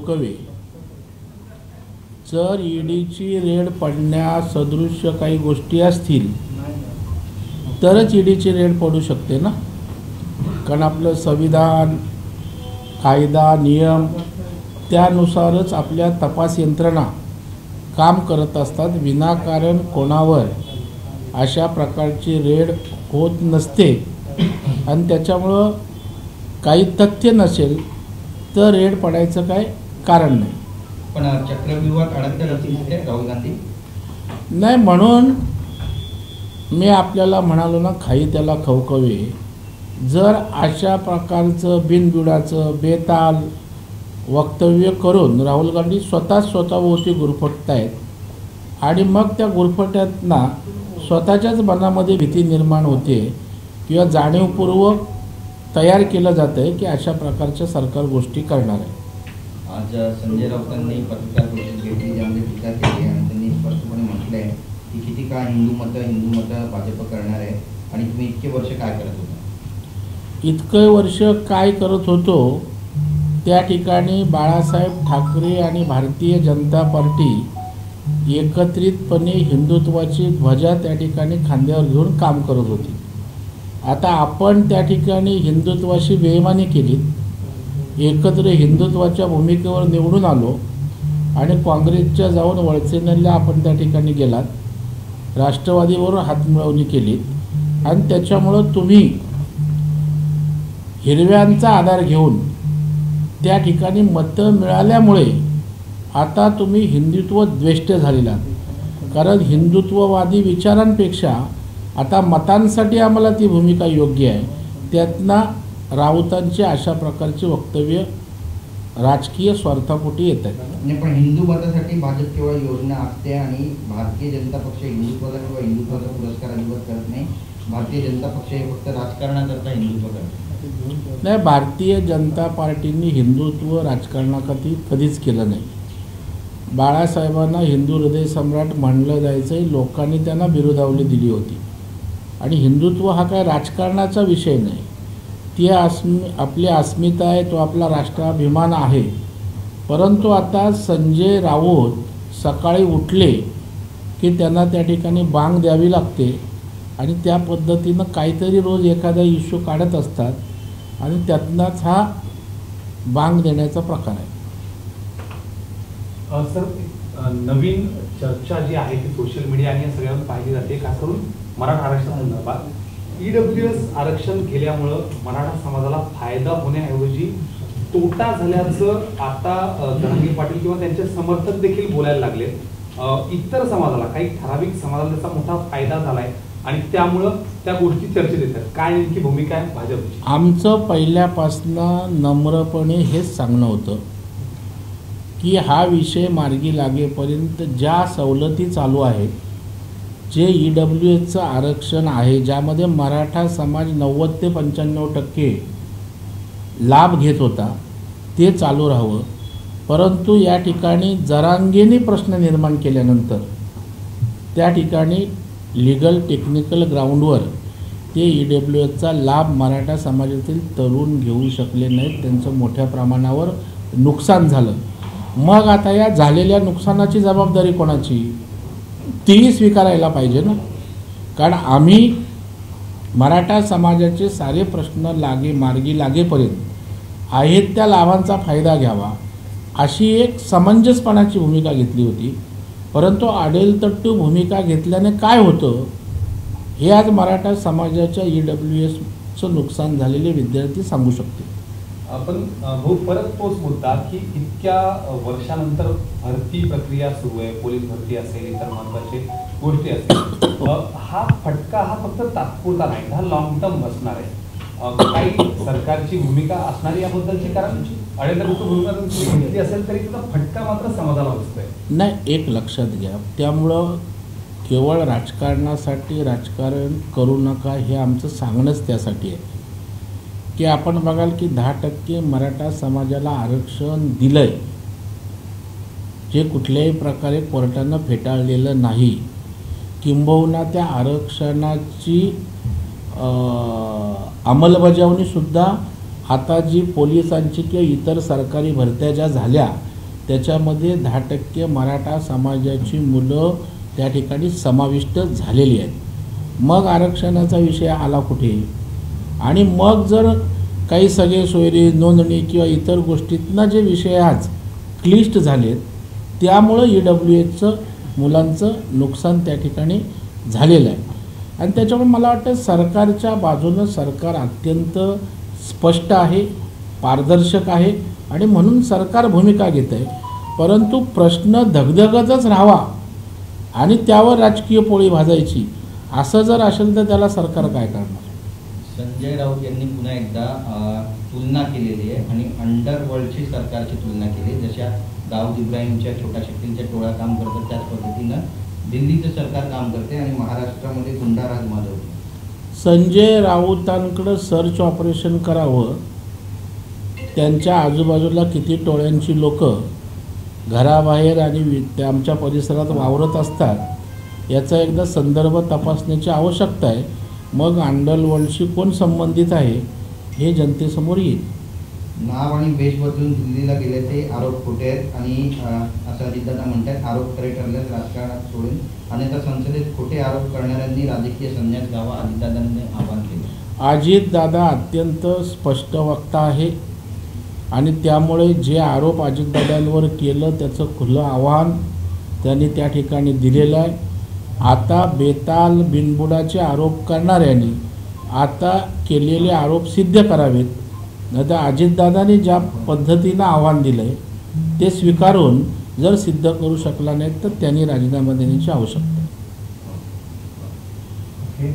कवे जर ईडीची रेड पडण्यासदृश्य काही गोष्टी असतील तरच ईडीची रेड पडू शकते ना. कारण आपलं संविधान, कायदा, नियम त्यानुसारच आपल्या तपास यंत्रणा काम करत असतात. विनाकारण कोणावर अशा प्रकारची रेड होत नसते आणि त्याच्यामुळं काही तथ्य नसेल तर रेड पडायचं काय कारण नाही. पण चक्रव्यूहात अडकले होते राहुल गांधी नाही म्हणून मी आपल्याला म्हणालो ना, खाई त्याला खवखवे. जर अशा प्रकारचं बिनबुडाचं बेताल वक्तव्य करून राहुल गांधी स्वतःभोवती गुरफटतायत आणि मग त्या गुरफट्यातना स्वतःच्याच मनामध्ये भीती निर्माण होते किंवा जाणीवपूर्वक तयार केलं जातं आहे की अशा प्रकारच्या सरकार गोष्टी करणार आहे. आज संजय राऊतांनी पत्रकार परिषद घेतली, ज्यामध्ये टीका केली आणि त्यांनी स्पष्टपणे म्हटलं आहे की किती काळ हिंदू मतं भाजप करणार आहे आणि तुम्ही इतके वर्ष काय करत होता. इतके वर्ष काय करत होतो त्या ठिकाणी बाळासाहेब ठाकरे आणि भारतीय जनता पार्टी एकत्रितपणे हिंदुत्वाची ध्वजा त्या ठिकाणी खांद्यावर घेऊन काम करत होती. आता आपण त्या ठिकाणी हिंदुत्वाशी बेईमानी केली, एकत्र हिंदुत्वाच्या भूमिकेवर निवडून आलो आणि काँग्रेसच्या जाऊन वळसेनेला आपण त्या ठिकाणी गेलात, राष्ट्रवादीवर हातमिळवणी केली आणि त्याच्यामुळं तुम्ही हिरव्यांचा आधार घेऊन त्या ठिकाणी मतं मिळाल्यामुळे आता तुम्ही हिंदुत्व द्वेष्ट झालेला. कारण हिंदुत्ववादी विचारांपेक्षा आता मतांसाठी आम्हाला ती भूमिका योग्य आहे. त्यातनं राऊतांची अशा प्रकारचे वक्तव्य राजकीय स्वार्थापोटी येत आहेत. नाही, पण हिंदू मतासाठी भाजप केवळ योजना आखते आणि भारतीय जनता पक्ष हिंदुत्वाला किंवा हिंदुत्वाचा पुरस्कार अजिबात करत नाही. भारतीय जनता पक्ष हे फक्त राजकारणाकरता हिंदुत्व करते. नाही, भारतीय जनता पार्टीने हिंदुत्व राजकारणाकरता कधीच केलं नाही. बाळासाहेबांना हिंदू हृदय सम्राट म्हणलं जायचं, लोकांनी त्यांना बिरुदावली दिली होती. आणि हिंदुत्व हा काय राजकारणाचा विषय नाही, ती आपली अस्मिता आहे, तो आपला राष्ट्राभिमान आहे. परंतु आता संजय राऊत सकाळी उठले की त्यांना त्या ठिकाणी बांग द्यावी लागते आणि त्या पद्धतीनं काहीतरी रोज एखादा इश्यू काढत असतात आणि त्यातनाच हा बांग देण्याचा प्रकार आहे. सर, नवीन चर्चा जी आहे ती सोशल मीडिया आणि सगळ्यांना पाहिली जाते, खास करून मराठा आरक्षणासंदर्भात. EWS आरक्षण केल्यामुळं मराठा समाजाला फायदा होण्याऐवजी तोटा झाल्याचं आता धनंजय पाटील किंवा त्यांचे समर्थक देखील बोलायला लागले. इतर समाजाला, काही ठराविक समाजाला त्याचा मोठा फायदा झालाय आणि त्यामुळं त्या गोष्टी चर्चेत येतात. काय नेमकी भूमिका आहे भाजपची? आमचं पहिल्यापासनं नम्रपणे हेच सांगणं होतं की हा विषय मार्गी लागेपर्यंत ज्या सवलती चालू आहेत, जे EWSचं आरक्षण आहे, ज्यामध्ये मराठा समाज 90 ते 95% लाभ घेत होता, ते चालू राहावं. परंतु या ठिकाणी जरांगेने प्रश्न निर्माण केल्यानंतर त्या ठिकाणी लीगल टेक्निकल ग्राउंडवर ते EWSचा लाभ मराठा समाजातील तरुण घेऊ शकले नाहीत. त्यांचं मोठ्या प्रमाणावर नुकसान झालं. मग आता या झालेल्या नुकसानाची जबाबदारी कोणाची, तीही स्वीकारायला पाहिजे ना. कारण आम्ही मराठा समाजाचे सारे प्रश्न मार्गी लागेपर्यंत आहेत त्या लाभांचा फायदा घ्यावा अशी एक समंजसपणाची भूमिका घेतली होती. परंतु आडेलतट्टू भूमिका घेतल्याने काय होतं हे आज मराठा समाजाच्या EWSचं नुकसान झालेले विद्यार्थी सांगू शकतील. आपण भाऊ परत तोच मुद्दा की इतक्या वर्षानंतर भरती प्रक्रिया सुरू आहे, पोलीस भरती असेल, इतर महत्त्वाचे गोष्टी असतील, हा फटका हा फक्त तात्पुरता नाही, हा लॉंग टर्म बसणार आहे. काही सरकारची भूमिका असणारी याबद्दलची, कारण अडेलतट्टू भूमिका घेतली असेल तरी त्याचा फटका मात्र समाजाला बसतोय. नाही, एक लक्षात घ्या, त्यामुळं केवळ राजकारणासाठी राजकारण करू नका हे आमचं सांगणंच त्यासाठी आहे की आपण बघाल की 10% मराठा समाजाला आरक्षण दिलं आहे, जे कुठल्याही प्रकारे कोर्टानं फेटाळलेलं नाही. किंबहुना त्या आरक्षणाची अंमलबजावणीसुद्धा आता जी पोलिसांची किंवा इतर सरकारी भरत्या ज्या झाल्या त्याच्यामध्ये 10% मराठा समाजाची मुलं त्या ठिकाणी समाविष्ट झालेली आहेत. मग आरक्षणाचा विषय आला कुठे? आणि मग जर काही सगळे सोयरे नोंदणी किंवा इतर गोष्टीतनं जे विषय आज क्लिष्ट झालेत, त्यामुळं EWSचं मुलांचं नुकसान त्या ठिकाणी झालेलं आहे. आणि त्याच्यामुळे मला वाटतं सरकारच्या बाजूनं सरकार अत्यंत स्पष्ट आहे, पारदर्शक आहे आणि म्हणून सरकार भूमिका घेत आहे. परंतु प्रश्न धगधगतच राहावा आणि त्यावर राजकीय पोळी भाजायची असं जर असेल तर त्याला सरकार काय करणार? संजय राऊत यांनी पुन्हा एकदा तुलना केलेली आहे आणि अंडरवर्ल्डची सरकारची तुलना केली. जशा दाऊद इब्राहिमच्या छोटा शक्तींच्या टोळा काम करतात त्याच पद्धतीनं दिल्लीचं सरकार काम करते आणि महाराष्ट्रामध्ये गुंडाराज माजवते. संजय राऊतांकडं सर्च ऑपरेशन करावं, त्यांच्या आजूबाजूला किती टोळ्यांची लोक घराबाहेर आणि आमच्या परिसरात वावरत असतात याचा एकदा संदर्भ तपासण्याची आवश्यकता आहे. मग अंडरवर्ल्डशी कोण संबंधित आहे हे जनतेसमोर येईल. नाव आणि वेश बदलून दिल्लीला गेल्याचे आरोप खोटे आहेत आणि असं अजितदादा म्हणतात आरोप खरे ठरल्यास राजकारणात सोडून अन्यथा संसदेत खोटे आरोप करणाऱ्यांनी राजकीय संन्यास घ्यावा, अजितदादांनी आवाहन केले. अजितदादा अत्यंत स्पष्ट वक्ता आहे आणि त्यामुळे जे आरोप अजितदादांवर केलं त्याचं खुलं आव्हान त्यांनी त्या ठिकाणी दिलेलं आहे. आता बेताल बिनबुडाचे आरोप करणाऱ्यांनी आता केलेले आरोप सिद्ध करावेत. नाही तर अजितदादांनी ज्या पद्धतीनं आव्हान दिलं आहे ते स्वीकारून जर सिद्ध करू शकला नाही तर त्यांनी राजीनामा देण्याची आवश्यकता आहे.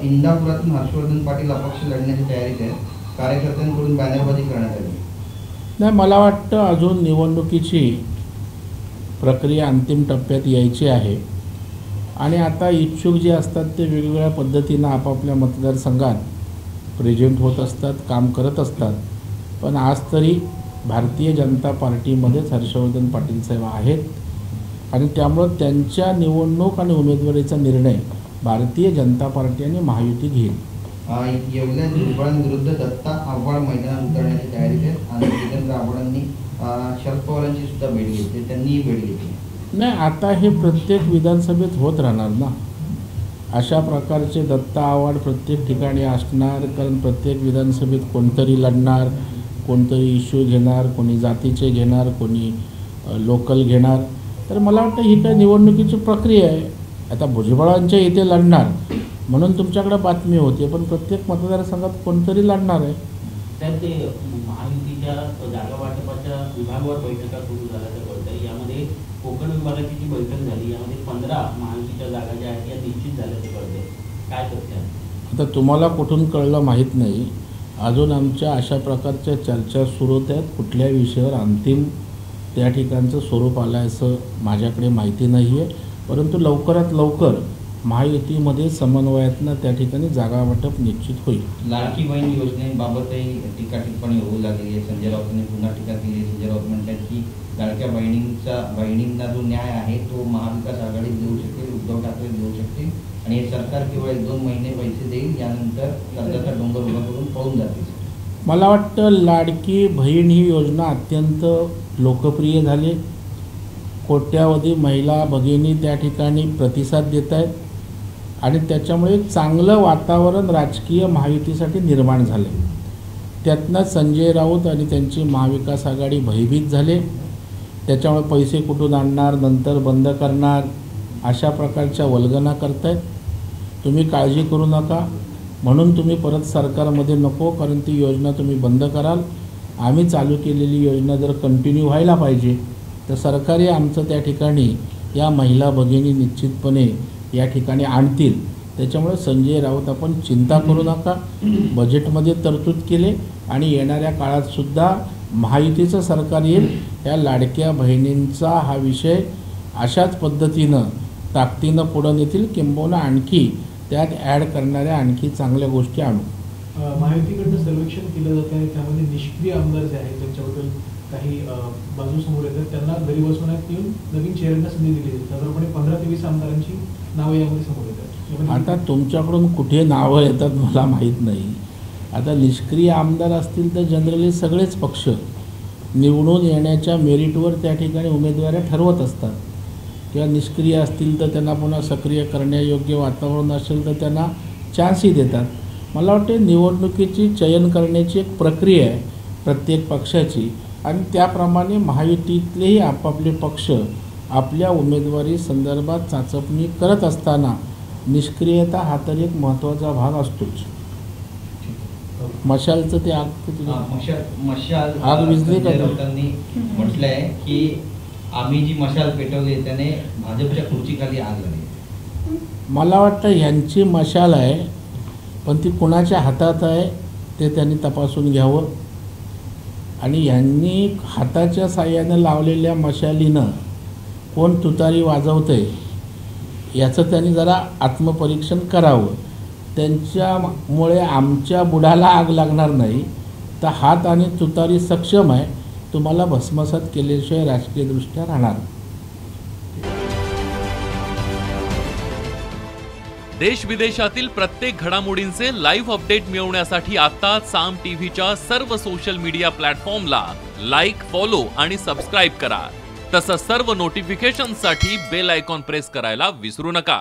इंदापुरातून हर्षवर्धन पाटील अपक्ष लढण्याची तयारीत आहे. कार्यकर्त्यांकडून बॅनरबाजी करण्यात आली. नाही, मला वाटतं अजून निवडणुकीची प्रक्रिया अंतिम टप्प्यात यायची आहे आणि आता इच्छुक जे असतात ते वेगवेगळ्या पद्धतीनं आपापल्या मतदारसंघात प्रेझेंट होत असतात, काम करत असतात. पण आज तरी भारतीय जनता पार्टीमध्येच हर्षवर्धन पाटील साहेब आहेत आणि त्यामुळं त्यांच्या निवडणूक आणि उमेदवारीचा निर्णय भारतीय जनता पार्टी आणि महायुती घेईल. येवल्यात भुजबळांविरुद्ध दत्ता आव्हाड मैदानात उतरण्याची तयारी आहे आणि जितेंद्र आव्हाडांनी शरद पवारांची सुद्धा भेट घेतली, त्यांनीही भेट घेतली. नाही, आता हे प्रत्येक विधानसभेत होत राहणार ना. अशा प्रकारचे दत्ता आव्हाड प्रत्येक ठिकाणी असणार, कारण प्रत्येक विधानसभेत कोणतरी लढणार, कोणतरी इश्यू घेणार, कोणी जातीचे घेणार, कोणी लोकल घेणार. तर मला वाटतं ही काय निवडणुकीची प्रक्रिया आहे. आता भुजबळांच्या इथे लढणार म्हणून तुमच्याकडे बातमी होते, पण प्रत्येक मतदारसंघात कोणतरी लढणार आहे. तर ते महायुतीच्या जागा वाटपाच्या विभागावर बैठका सुरू झाल्याचं कळतं. यामध्ये कोकण विभागाची जी बैठक झाली यामध्ये 15 महायुतीच्या जागा ज्या आहेत या निश्चित झाल्याचं कळते. काय तथ्य? आता तुम्हाला कुठून कळलं माहीत नाही. अजून आमच्या अशा प्रकारच्या चर्चा सुरू होत आहेत. कुठल्या विषयावर अंतिम त्या ठिकाणचं स्वरूप आलं असं माझ्याकडे माहिती नाही आहे, परंतु लवकरात लवकर महायुतीमध्ये समन्वयातनं त्या ठिकाणी जागा वाटप निश्चित होईल. लाडकी बहीण योजनेबाबतही टीका टिप्पणी होऊ लागली आहे. संजय राऊतांनी पुन्हा टीका केली. संजय राऊत म्हणतात की लाडक्या बहिणींना जो न्याय आहे तो महाविकास आघाडी देऊ शकेल, उद्धव ठाकरे देऊ शकतील आणि हे सरकार केवळ 1-2 महिने पैसे देईल, यानंतर कर्जाचा डोंगर उभा करून पळून जातील. मला वाटतं लाडकी बहीण ही योजना अत्यंत लोकप्रिय झाली. कोट्यावधी महिला भगिनी त्या ठिकाणी प्रतिसाद देत आहेत आणि त्याच्यामुळे चांगलं वातावरण राजकीय महायुतीसाठी निर्माण झाले. त्यातनं संजय राऊत आणि त्यांची महाविकास आघाडी भयभीत झाले. त्याच्यामुळे पैसे कुठून आणणार, नंतर बंद करणार, अशा प्रकारच्या वल्गना करतायत. तुम्ही काळजी करू नका म्हणून तुम्ही परत सरकारमध्ये नको, कारण ती योजना तुम्ही बंद कराल. आम्ही चालू केलेली योजना जर कंटिन्यू व्हायला पाहिजे तर सरकारी आमचं त्या ठिकाणी या महिला भगिनी निश्चितपणे या ठिकाणी आणतील. त्याच्यामुळे संजय राऊत आपण चिंता करू नका. बजेटमध्ये तरतूद केले आणि येणाऱ्या काळातसुद्धा महायुतीचं सरकार येईल. या लाडक्या बहिणींचा हा विषय अशाच पद्धतीनं ताकदीनं पुढं नेतील, किंबहुना आणखी त्यात ॲड करणाऱ्या आणखी चांगल्या गोष्टी आणू. महायुतीकडनं सर्वेक्षण केलं जातं आणि त्यामध्ये निष्क्रिय आमदार जे आहेत त्यांच्याबद्दल काही बाजू समोर येतात. त्यांना घरी बसवण्यात येऊन नवीन चेहऱ्यांना संधी दिली जाते. साधारणपणे 15 ते 20 आमदारांची नावं यामध्ये समोर येतात. आता तुमच्याकडून कुठे नावं येतात मला माहीत नाही. आता निष्क्रिय आमदार असतील तर जनरली सगळेच पक्ष निवडून येण्याच्या मेरिटवर त्या ठिकाणी उमेदवारी ठरवत असतात किंवा निष्क्रिय असतील तर त्यांना पुन्हा सक्रिय करण्यायोग्य वातावरण असेल तर त्यांना चान्सही देतात. मला वाटते निवडणुकीची चयन करण्याची एक प्रक्रिया आहे प्रत्येक पक्षाची आणि त्याप्रमाणे महायुतीतलेही आपापले पक्ष आपल्या उमेदवारी संदर्भात चाचपणी करत असताना निष्क्रियता हा तर एक महत्त्वाचा भाग असतोच. मशालचं ते मशाल आग विझली का? संजय राऊतांनी म्हटलंय की आम्ही जी मशाल पेटवली त्याने भाजपच्या खुर्चीखाली आग लागली. मला वाटतं ह्यांची मशाल आहे पण ती कुणाच्या हातात आहे ते त्यांनी तपासून घ्यावं आणि यांनी हाताच्या साह्यानं लावलेल्या मशालीनं कोण तुतारी वाजवतंय याचं त्यांनी जरा आत्मपरीक्षण करावं. त्यांच्यामुळे आमच्या बुडाला आग लागणार नाही तर हात आणि तुतारी सक्षम आहे, तुम्हाला भस्मसात केल्याशिवाय राजकीयदृष्ट्या राहणार. देश विदेशातील प्रत्येक घडामोडींचे लाईव्ह अपडेट मिळवण्यासाठी आता साम टीव्हीच्या सर्व सोशल मीडिया प्लॅटफॉर्मला लाईक, फॉलो आणि सबस्क्राईब करा. तसंच सर्व नोटिफिकेशनसाठी बेल आयकॉन प्रेस करायला विसरू नका.